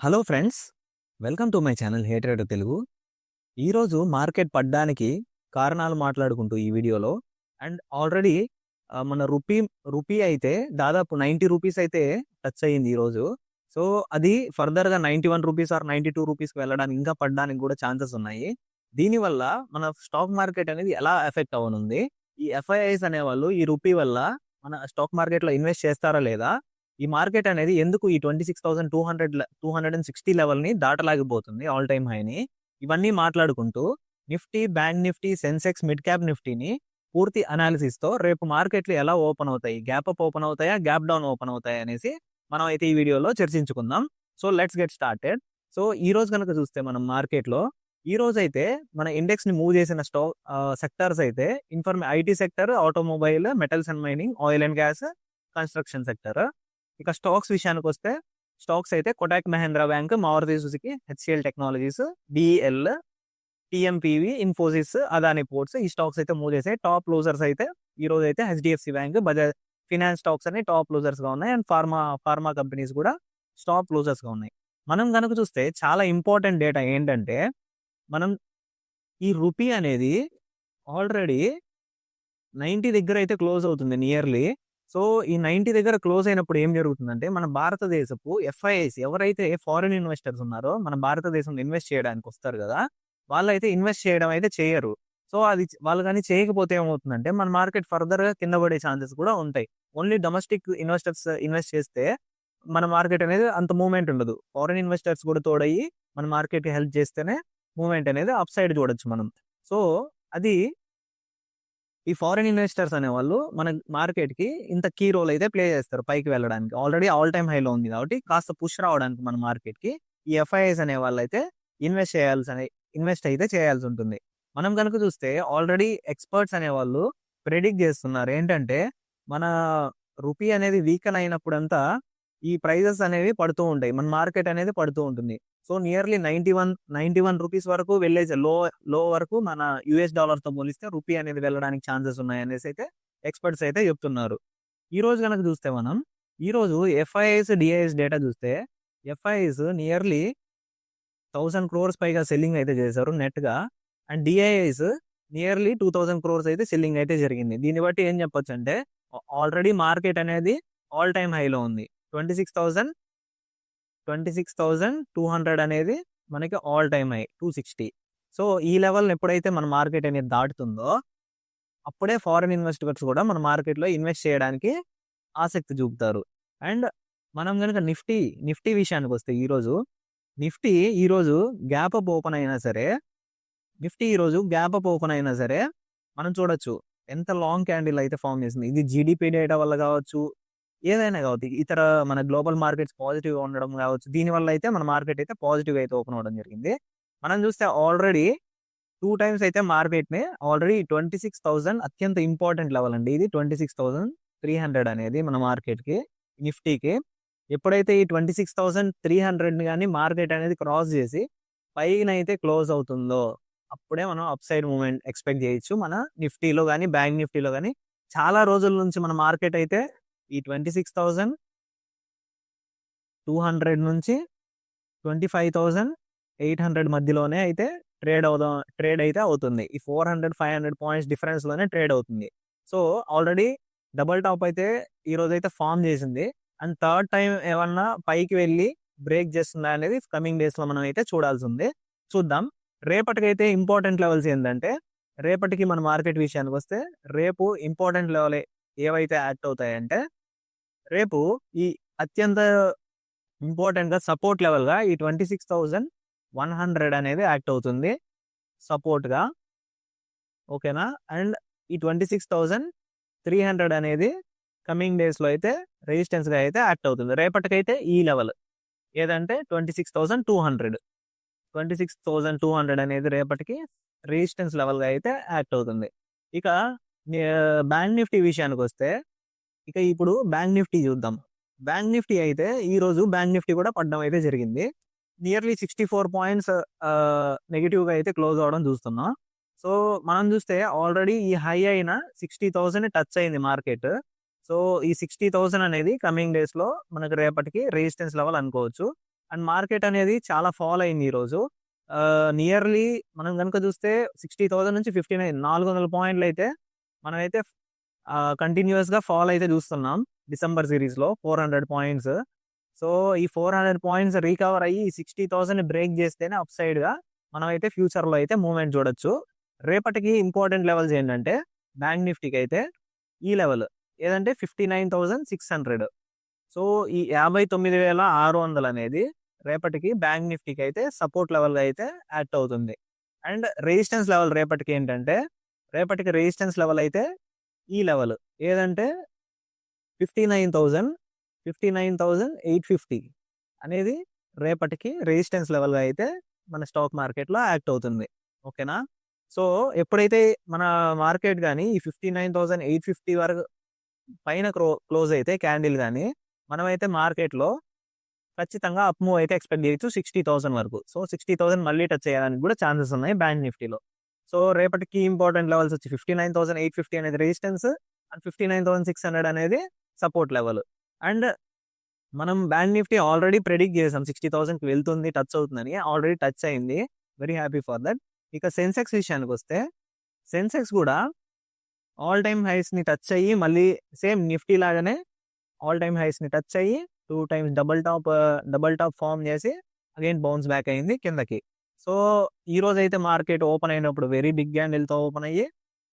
Hello friends, welcome to my channel hey trader Telugu. ఈరోజు market పడ్డానికి కారణాలు మాట్లాడుకుంటూ ఈ వీడియోలో అండ్ ఆల్రెడీ మన రూపీ అయితే దాదాపు 90 రూపీస్ అయితే టచ్ అయ్యింది ఈరోజు. సో అది ఫర్దర్గా 91 రూపీస్ ఆర్ 92 రూపీస్కి వెళ్ళడానికి ఇంకా పడడానికి కూడా ఛాన్సెస్ ఉన్నాయి. దీనివల్ల మన స్టాక్ మార్కెట్ అనేది ఎలా ఎఫెక్ట్ అవ్వనుంది, ఈ ఎఫ్ఐఐస్ అనేవాళ్ళు ఈ రూపీ వల్ల మన స్టాక్ మార్కెట్లో ఇన్వెస్ట్ చేస్తారా లేదా, ఈ మార్కెట్ అనేది ఎందుకు ఈ 26,260 లెవెల్ని దాటలాగిపోతుంది ఆల్ టైమ్ హైని, ఇవన్నీ మాట్లాడుకుంటూ Nifty, bank Nifty, Sensex, mid cap నిఫ్టీని పూర్తి అనాలిసిస్తో రేపు మార్కెట్లు ఎలా ఓపెన్ అవుతాయి, గ్యాప్ అప్ ఓపెన్ అవుతాయా, గ్యాప్ డౌన్ ఓపెన్ అవుతాయి అనేసి మనం అయితే ఈ వీడియోలో చర్చించుకుందాం. So let's get started. So ఈ రోజు కనుక చూస్తే మనం మార్కెట్లో ఈ రోజు అయితే మన ఇండెక్స్ ని మూవ్ చేసిన సెక్టర్స్ అయితే IT sector, automobile, metals and mining, oil and gas, construction sector. ఇక స్టాక్స్ విషయానికి వస్తే స్టాక్స్ అయితే Kotak Mahindra bank, Maruti Suzuki, HCL technologies, BEL, TMPV, Infosys, Adani ports, ఈ స్టాక్స్ అయితే మూవ్ చేసాయి. టాప్ లూజర్స్ అయితే ఈ రోజు అయితే HDFC bank, Bajaj finance stocks అని టాప్ లూజర్స్ గా ఉన్నాయి. అండ్ ఫార్మా కంపెనీస్ కూడా స్టాప్ లూజర్స్ గా ఉన్నాయి. మనం కనుక చూస్తే చాలా ఇంపార్టెంట్ డేటా ఏంటంటే, మనం ఈ రూపీ అనేది ఆల్రెడీ 90 దగ్గర అయితే క్లోజ్ అవుతుంది నియర్లీ. సో ఈ 90 దగ్గర క్లోజ్ అయినప్పుడు ఏం జరుగుతుందంటే, మన భారతదేశపు ఎఫ్ఐఐస్ ఎవరైతే ఫారిన్ ఇన్వెస్టర్స్ ఉన్నారో మన భారతదేశంలో ఇన్వెస్ట్ చేయడానికి వస్తారు కదా, వాళ్ళైతే ఇన్వెస్ట్ చేయడం అయితే చేయరు. సో అది వాళ్ళు కానీ చేయకపోతే ఏమవుతుందంటే, మన మార్కెట్ ఫర్దర్ గా కింద పడే ఛాన్సెస్ కూడా ఉంటాయి. ఓన్లీ డొమెస్టిక్ ఇన్వెస్టర్స్ ఇన్వెస్ట్ చేస్తే మన మార్కెట్ అనేది అంత మూవ్మెంట్ ఉండదు. ఫారిన్ ఇన్వెస్టర్స్ కూడా తోడయి మన మార్కెట్ హెల్ప్ చేస్తేనే మూవ్మెంట్ అనేది అప్ సైడ్ చూడొచ్చు మనం. సో అది ఈ ఫారిన్ ఇన్వెస్టర్స్ అనేవాళ్ళు మన మార్కెట్ కి ఇంత కీ రోల్ అయితే ప్లే చేస్తారు పైకి వెళ్ళడానికి. ఆల్రెడీ ఆల్ టైమ్ హైలో ఉంది కాబట్టి కాస్త పుష్ రావడానికి మన మార్కెట్ కి ఈ ఎఫ్ఐఐస్ అనే వాళ్ళు అయితే ఇన్వెస్ట్ అయితే చేయాల్సి ఉంటుంది. మనం కనుక చూస్తే ఆల్రెడీ ఎక్స్పర్ట్స్ అనేవాళ్ళు ప్రెడిక్ట్ చేస్తున్నారు ఏంటంటే, మన రూపీ అనేది వీకెన్ అయినప్పుడంతా ఈ ప్రైజెస్ అనేవి పడుతూ ఉంటాయి, మన మార్కెట్ అనేది పడుతూ ఉంటుంది. సో నియర్లీ 91 రూపీస్ వరకు వెళ్ళే లో వరకు మన యుఎస్ డాలర్ తో పోలిస్తే రూపీ అనేది వెళ్ళడానికి ఛాన్సెస్ ఉన్నాయి అనేసి అయితే ఎక్స్పర్ట్స్ అయితే చెప్తున్నారు. ఈ రోజు కనుక చూస్తే మనం ఈ రోజు ఎఫ్ఐఐస్, డిఐఎస్ డేటా చూస్తే ఎఫ్ఐఐస్ నియర్లీ 1000 crores పైగా సెల్లింగ్ అయితే చేశారు నెట్ గా. అండ్ డిఐఎస్ నియర్లీ 2000 crores అయితే సెల్లింగ్ అయితే జరిగింది. దీన్ని బట్టి ఏం చెప్పొచ్చు అంటే, ఆల్రెడీ మార్కెట్ అనేది ఆల్ టైమ్ హైలో ఉంది. 26,200 అనేది మనకి ఆల్ టైమ్ హై 260. సో ఈ లెవెల్ ఎప్పుడైతే మన మార్కెట్ అనేది దాటుతుందో అప్పుడే ఫారిన్ ఇన్వెస్టర్స్ కూడా మన మార్కెట్లో ఇన్వెస్ట్ చేయడానికి ఆసక్తి చూపుతారు. అండ్ మనం కనుక నిఫ్టీ విషయానికి వస్తే నిఫ్టీ ఈరోజు గ్యాప్ అప్ ఓపెన్ అయినా సరే మనం చూడొచ్చు ఎంత లాంగ్ క్యాండిల్ అయితే ఫామ్ చేసింది. ఇది జీడిపి డేటా వల్ల కావచ్చు, ఏదైనా కావచ్చు, ఇతర మన గ్లోబల్ మార్కెట్స్ పాజిటివ్ ఉండడం కావచ్చు, దీనివల్ల అయితే మన మార్కెట్ అయితే పాజిటివ్ అయితే ఓపెన్ అవ్వడం జరిగింది. మనం చూస్తే ఆల్రెడీ 2 times అయితే మార్కెట్ ని ఆల్రెడీ 26,000 అత్యంత ఇంపార్టెంట్ లెవెల్ అండి. ఇది 26,300 అనేది మన మార్కెట్ కి, నిఫ్టీకి. ఎప్పుడైతే ఈ 26,300 కానీ మార్కెట్ అనేది క్రాస్ చేసి పైన అయితే క్లోజ్ అవుతుందో అప్పుడే మనం అప్ సైడ్ మూవ్మెంట్ ఎక్స్పెక్ట్ చేయొచ్చు మన నిఫ్టీలో కానీ, బ్యాంక్ నిఫ్టీలో కానీ. చాలా రోజుల నుంచి మన మార్కెట్ అయితే ఈ 26,200 నుంచి 25,800 మధ్యలోనే అయితే ట్రేడ్ అయితే అవుతుంది. ఈ 400-500 పాయింట్స్ డిఫరెన్స్ లోనే ట్రేడ్ అవుతుంది. సో ఆల్రెడీ డబుల్ టాప్ అయితే ఈ రోజు అయితే ఫామ్ చేసింది. అండ్ థర్డ్ టైం ఏమన్నా పైకి వెళ్ళి బ్రేక్ చేస్తుందా అనేది కమింగ్ డేస్ లో మనం అయితే చూడాల్సి ఉంది. చూద్దాం. రేపటికైతే ఇంపార్టెంట్ లెవెల్స్ ఏంటంటే, రేపటికి మన మార్కెట్ విషయానికి వస్తే రేపు ఇంపార్టెంట్ లెవెల్ ఏవైతే యాక్ట్ అవుతాయంటే, రేపు ఈ అత్యంత ఇంపార్టెంట్ గా సపోర్ట్ లెవెల్ గా ఈ 26,100 అనేది యాక్ట్ అవుతుంది సపోర్ట్ గా. ఓకేనా. అండ్ ఈ 26,300 అనేది కమింగ్ డేస్ లో అయితే రెసిస్టెన్స్ గా అయితే యాక్ట్ అవుతుంది. రేపటికైతే ఈ లెవెల్ ఏదంటే 26,200 అనేది రేపటికి రెసిస్టెన్స్ లెవెల్ గా అయితే యాక్ట్ అవుతుంది. ఇక బ్యాంక్ నిఫ్టీ విషయానికి వస్తే, ఇప్పుడు బ్యాంక్ నిఫ్టీ చూద్దాం. బ్యాంక్ నిఫ్టీ అయితే ఈ రోజు బ్యాంక్ నిఫ్టీ కూడా పడడం అయితే జరిగింది. నియర్లీ 64 పాయింట్స్ నెగిటివ్ గా అయితే క్లోజ్ అవడం చూస్తున్నాం. సో మనం చూస్తే ఆల్రెడీ ఈ హై అయిన 60,000 టచ్ అయింది మార్కెట్. సో ఈ 60,000 అనేది కమింగ్ డేస్ లో మనకు రేపటికి రెసిస్టెన్స్ లెవెల్ అనుకోవచ్చు. అండ్ మార్కెట్ అనేది చాలా ఫాల్ అయింది ఈరోజు. నియర్లీ మనం గనుక చూస్తే 60,000 నుంచి 59 400 పాయింట్లు అయితే మనమైతే కంటిన్యూయస్‌గా ఫాల్ అయితే చూస్తున్నాం. December సీరీస్‌లో 400 points. సో, ఈ 400 పాయింట్స్ రికవర్ అయ్యి 60,000ని బ్రేక్ చేస్తేనే అప్ సైడ్‌గా మనమైతే ఫ్యూచర్‌లో అయితే మూవ్‌మెంట్ చూడొచ్చు. రేపటికి ఇంపార్టెంట్ లెవెల్స్ ఏంటంటే బ్యాంక్ నిఫ్టీకి అయితే ఈ లెవెల్ ఏదంటే 59,600. సో, ఈ 59,600 అనేది రేపటికి బ్యాంక్ నిఫ్టీకి అయితే సపోర్ట్ లెవెల్‌గా అయితే యాక్ట్ అవుతుంది. అండ్ రెసిస్టెన్స్ లెవెల్ రేపటికి ఏంటంటే రేపటికి రెసిస్టెన్స్ లెవెల్ అయితే ఈ లెవెల్ ఏదంటే 59,000, 59,850 అనేది రేపటికి రెసిస్టెన్స్ లెవెల్‌గా అయితే మన స్టాక్ మార్కెట్‌లో యాక్ట్ అవుతుంది. ఓకేనా? సో, ఎప్పుడైతే మన మార్కెట్ గాని ఈ 59,850 వరకు పైన క్లోజ్ అయితే క్యాండిల్ గాని మనమైతే మార్కెట్‌లో ఖచ్చితంగా అప్ మూవ్ అయితే ఎక్స్‌పెక్ట్ చేయొచ్చు 60,000 వరకు. సో, 60,000 మళ్ళీ టచ్ చేయడానికి కూడా ఛాన్సెస్ ఉన్నాయి బ్యాంక్ నిఫ్టీలో. సో, రేపటికి ఇంపార్టెంట్ లెవెల్స్ వచ్చి 59,850 అనేది రెసిస్టెన్స్ అండ్ 59,600 అనేది సపోర్ట్ లెవెల్. అండ్ మనం బ్యాంక్ నిఫ్టీ ఆల్రెడీ ప్రెడిక్ట్ చేసాం 60,000కి వెళ్తుంది, టచ్ అవుతుందని. ఆల్రెడీ టచ్ అయింది. Very happy for that. ఇక సెన్సెక్స్ విషయానికొస్తే సెన్సెక్స్ కూడా ఆల్ టైమ్ హైస్‌ని టచ్ అయ్యి మళ్ళీ సేమ్ నిఫ్టీ లాగానే ఆల్ టైమ్ హైస్‌ని టచ్ అయ్యి 2 టైమ్స్ డబుల్ టాప్ ఫార్మ్ చేసి అగైన్ బౌన్స్ బ్యాక్ అయింది కిందకి. సో, ఈరోజైతే మార్కెట్ ఓపెన్ అయినప్పుడు వెరీ బిగ్ క్యాండిల్‌తో ఓపెన్ అయ్యి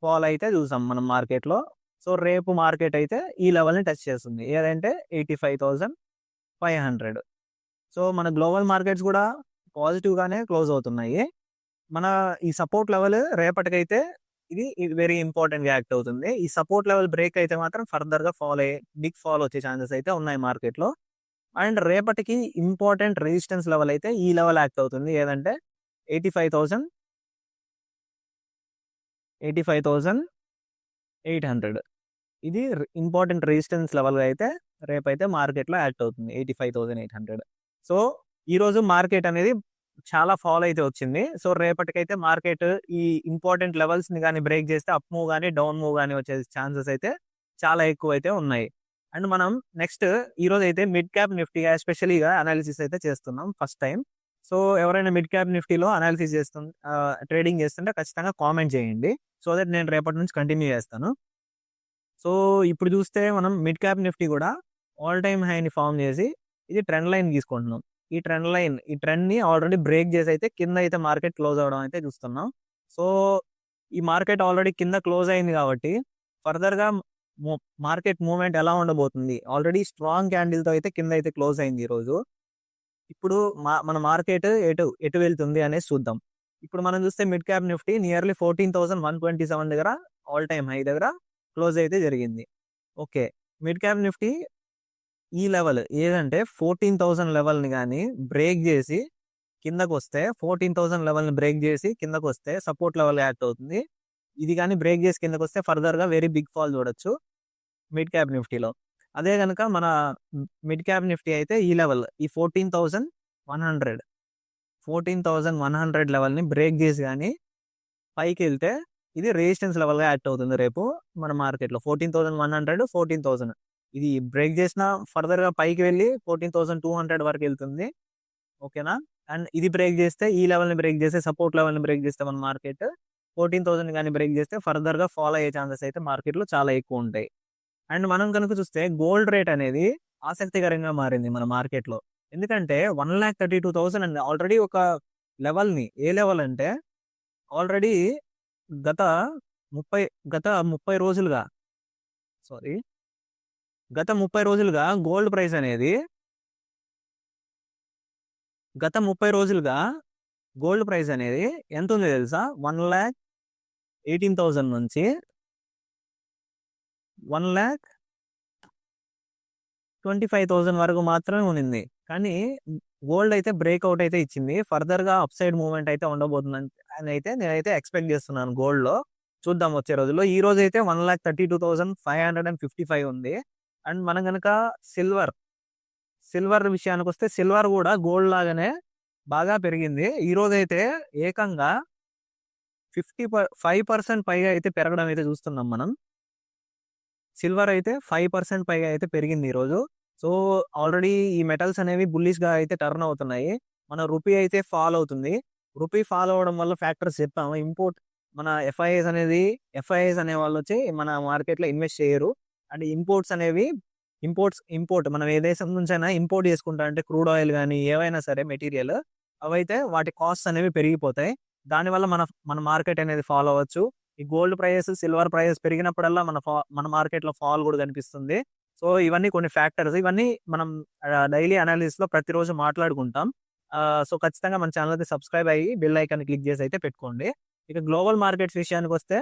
ఫాల్ అయితే చూసాం మనం మార్కెట్‌లో. సో, రేపు మార్కెట్ అయితే ఈ లెవెల్‌ని టచ్ చేస్తుంది. ఏదంటే 85,500. సో, మన గ్లోబల్ మార్కెట్స్ కూడా పాజిటివ్‌గానే క్లోజ్ అవుతున్నాయి. మన ఈ సపోర్ట్ లెవెల్ రేపటికైతే ఇది వెరీ ఇంపార్టెంట్‌గా యాక్ట్ అవుతుంది. ఈ సపోర్ట్ లెవెల్ బ్రేక్ అయితే మాత్రం ఫర్దర్‌గా ఫాల్ అయ్యే బిగ్ ఫాల్ వచ్చే ఛాన్సెస్ అయితే ఉన్నాయి మార్కెట్‌లో. అండ్ రేపటికి ఇంపార్టెంట్ రెసిస్టెన్స్ లెవెల్ అయితే ఈ లెవెల్ యాక్ట్ అవుతుంది. ఏదంటే 85,000, 85,800. ఇది ఇంపార్టెంట్ రెసిస్టెన్స్ లెవెల్‌గా అయితే రేపైతే మార్కెట్‌లో యాక్ట్ అవుతుంది. 85,800. సో, ఈరోజు మార్కెట్ అనేది చాలా ఫాల్ అయితే వచ్చింది. సో, రేపటికైతే మార్కెట్ ఈ ఇంపార్టెంట్ లెవెల్స్‌ని గాని బ్రేక్ చేస్తే అప్ మూవ్ గాని, డౌన్ మూవ్ గాని వచ్చే ఛాన్సెస్ అయితే చాలా ఎక్కువైతే ఉన్నాయి. అండ్ మనం నెక్స్ట్ ఈరోజైతే మిడ్ క్యాప్ నిఫ్టీ ఎస్పెషల్లీగా అనాలిసిస్ అయితే చేస్తున్నాం ఫస్ట్ టైమ్. సో, ఎవరైనా మిడ్ క్యాప్ నిఫ్టీలో అనాలిసిస్ ట్రేడింగ్ చేస్తుంటే ఖచ్చితంగా కామెంట్ చేయండి. సో దట్ నేను రేపటి నుంచి కంటిన్యూ చేస్తాను. సో, ఇప్పుడు చూస్తే మనం మిడ్ క్యాప్ నిఫ్టీ కూడా ఆల్ టైమ్ హైని ఫార్మ్ చేసి ఇది ట్రెండ్ లైన్ తీసుకుంటున్నాం. ఈ ట్రెండ్‌ని ఆల్రెడీ బ్రేక్ చేసి అయితే కింద అయితే మార్కెట్ క్లోజ్ అవ్వడం అయితే చూస్తున్నాం. సో, ఈ మార్కెట్ ఆల్రెడీ కింద క్లోజ్ అయింది కాబట్టి ఫర్దర్‌గా మో మార్కెట్ మూవ్‌మెంట్ ఎలా ఉండబోతుంది? ఆల్రెడీ స్ట్రాంగ్ క్యాండిల్‌తో అయితే కింద అయితే క్లోజ్ అయింది ఈరోజు. ఇప్పుడు మన మార్కెట్ ఎటు వెళ్తుంది అనేసి చూద్దాం. ఇప్పుడు మనం చూస్తే మిడ్ క్యాప్ నిఫ్టీ నియర్లీ 14,127 దగ్గర ఆల్ టైమ్ హై దగ్గర క్లోజ్ అయితే జరిగింది. ఓకే. మిడ్ క్యాప్ నిఫ్టీ ఈ లెవెల్ ఏదంటే 14,000 లెవెల్‌ని గాని బ్రేక్ చేసి కిందకొస్తే 14,000 లెవెల్‌ని బ్రేక్ చేసి కిందకొస్తే సపోర్ట్ లెవెల్ యాక్ట్ అవుతుంది. ఇది గాని బ్రేక్ చేసి కిందకొస్తే ఫర్దర్‌గా వెరీ బిగ్ ఫాల్ చూడొచ్చు మిడ్ క్యాప్ నిఫ్టీలో. అదే గనక మన మిడ్ క్యాప్ నిఫ్టీ అయితే ఈ లెవెల్ ఈ 14,100 లెవెల్‌ని బ్రేక్ చేసి గాని పైకెళ్తే ఇది రెసిస్టెన్స్ లెవెల్‌గా యాక్ట్ అవుతుంది రేపు మన మార్కెట్‌లో 14,100, 14,000 ఇది బ్రేక్ చేసినా ఫర్దర్‌గా పైకి వెళ్ళి 14,200 వరకు వెళ్తుంది. ఓకేనా? అండ్ ఇది బ్రేక్ చేస్తే ఈ లెవెల్‌ని బ్రేక్ చేస్తే సపోర్ట్ లెవెల్‌ని బ్రేక్ చేస్తే మన మార్కెట్ 14,000 గాని బ్రేక్ చేస్తే ఫర్దర్‌గా ఫాల్ అయ్యే ఛాన్సెస్ అయితే మార్కెట్‌లో చాలా ఎక్కువ ఉంటాయి. అండ్ మనం గనుక చూస్తే గోల్డ్ రేట్ అనేది ఆసక్తికరంగా మారింది మన మార్కెట్‌లో. ఎందుకంటే 1,32,000 అండి. ఆల్రెడీ ఒక లెవెల్‌ని ఏ లెవెల్ అంటే ఆల్రెడీ గత 30 గత 30 రోజులుగా సారీ గత 30 రోజులుగా గోల్డ్ ప్రైస్ అనేది గత 30 రోజులుగా గోల్డ్ ప్రైస్ అనేది ఎంతుంది తెలుసా? 1,18,000 నుంచి 1,25,000 వరకు మాత్రమే ఉన్నింది. కానీ గోల్డ్ అయితే బ్రేక్‌ఔట్ అయితే ఇచ్చింది. ఫర్దర్‌గా అప్ సైడ్ మూవ్‌మెంట్ అయితే ఉండబోతుందని అయితే నేనైతే ఎక్స్‌పెక్ట్ చేస్తున్నాను గోల్డ్‌లో. చూద్దాం వచ్చే రోజుల్లో. ఈ రోజైతే 1,32,555 ఉంది. అండ్ మనం గనక సిల్వర్ విషయానికొస్తే సిల్వర్ కూడా గోల్డ్ లాగానే బాగా పెరిగింది. ఈ రోజైతే ఏకంగా 5% పైగా అయితే పెరగడం అయితే చూస్తున్నాం మనం. సిల్వర్ అయితే 5% పైగా అయితే పెరిగింది ఈరోజు. సో ఆల్రెడీ ఈ మెటల్స్ అనేవి బుల్లిష్‌గా అయితే టర్న్ అవుతున్నాయి. మన రూపీ అయితే ఫాల్ అవుతుంది. రూపీ ఫాల్ అవ్వడం వల్ల ఫ్యాక్టర్స్ చెప్పాము. మన ఎఫ్ఐఐస్ అనేవాళ్ళొచ్చి మన మార్కెట్‌లో ఇన్వెస్ట్ చేయరు. అండ్ ఇంపోర్ట్ మనం ఏ దేశం నుంచైనా ఇంపోర్ట్ చేసుకుంటా అంటే క్రూడ్ ఆయిల్ గాని, ఏవైనా సరే మెటీరియల్ అవైతే వాటి కాస్ట్స్ అనేవి పెరిగిపోతాయి. దానివల్ల మన మార్కెట్ అనేది ఫాల్ అవ్వచ్చు. ఈ గోల్డ్ ప్రైజెస్, సిల్వర్ ప్రైజెస్ పెరిగినప్పుడల్లా మన మార్కెట్‌లో ఫాల్ కూడా కనిపిస్తుంది. సో ఇవన్నీ కొన్ని ఫ్యాక్టర్స్. ఇవన్నీ మనం డైలీ అనాలిసిస్‌లో ప్రతిరోజు మాట్లాడుకుంటాం. సో ఖచ్చితంగా మన ఛానెల్ అయితే సబ్స్క్రైబ్ అయ్యి బెల్ ఐకాన్ క్లిక్ చేసి అయితే పెట్టుకోండి. ఇక గ్లోబల్ మార్కెట్స్ విషయానికొస్తే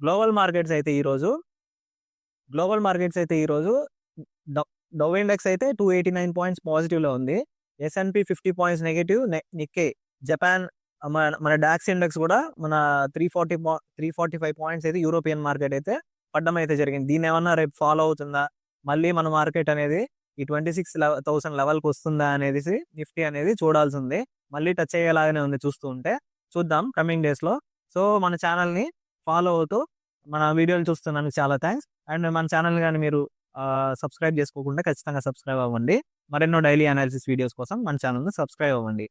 గ్లోబల్ మార్కెట్స్ అయితే ఈరోజు గ్లోబల్ మార్కెట్స్ అయితే ఈరోజు డౌ డౌ ఇండెక్స్ అయితే 289 పాయింట్స్ పాజిటివ్‌లో ఉంది. S and P 50 points negative. Nikkei Japan మన డాక్స్ ఇండెక్స్ కూడా మన 345 పాయింట్స్ అయితే యూరోపియన్ మార్కెట్ అయితే పడ్డం అయితే జరిగింది. దీన్నేమన్నా రేపు ఫాలో అవుతుందా? మళ్ళీ మన మార్కెట్ అనేది ఈ 26,000 లెవెల్‌కి వస్తుందా అనేసి నిఫ్టీ అనేది చూడాల్సింది. మళ్ళీ టచ్ అయ్యేలాగానే ఉంది చూస్తూ ఉంటే. చూద్దాం కమింగ్ డేస్‌లో. సో మన ఛానెల్‌ని ఫాలో అవుతూ మన వీడియోలు చూస్తున్నందుకు చాలా థాంక్స్. అండ్ మన ఛానెల్‌ని గాని మీరు సబ్స్క్రైబ్ చేసుకోకుండా ఖచ్చితంగా సబ్స్క్రైబ్ అవ్వండి. మరెన్నో డైలీ అనాలిసిస్ వీడియోస్ కోసం మన ఛానెల్‌ని సబ్స్క్రైబ్ అవ్వండి.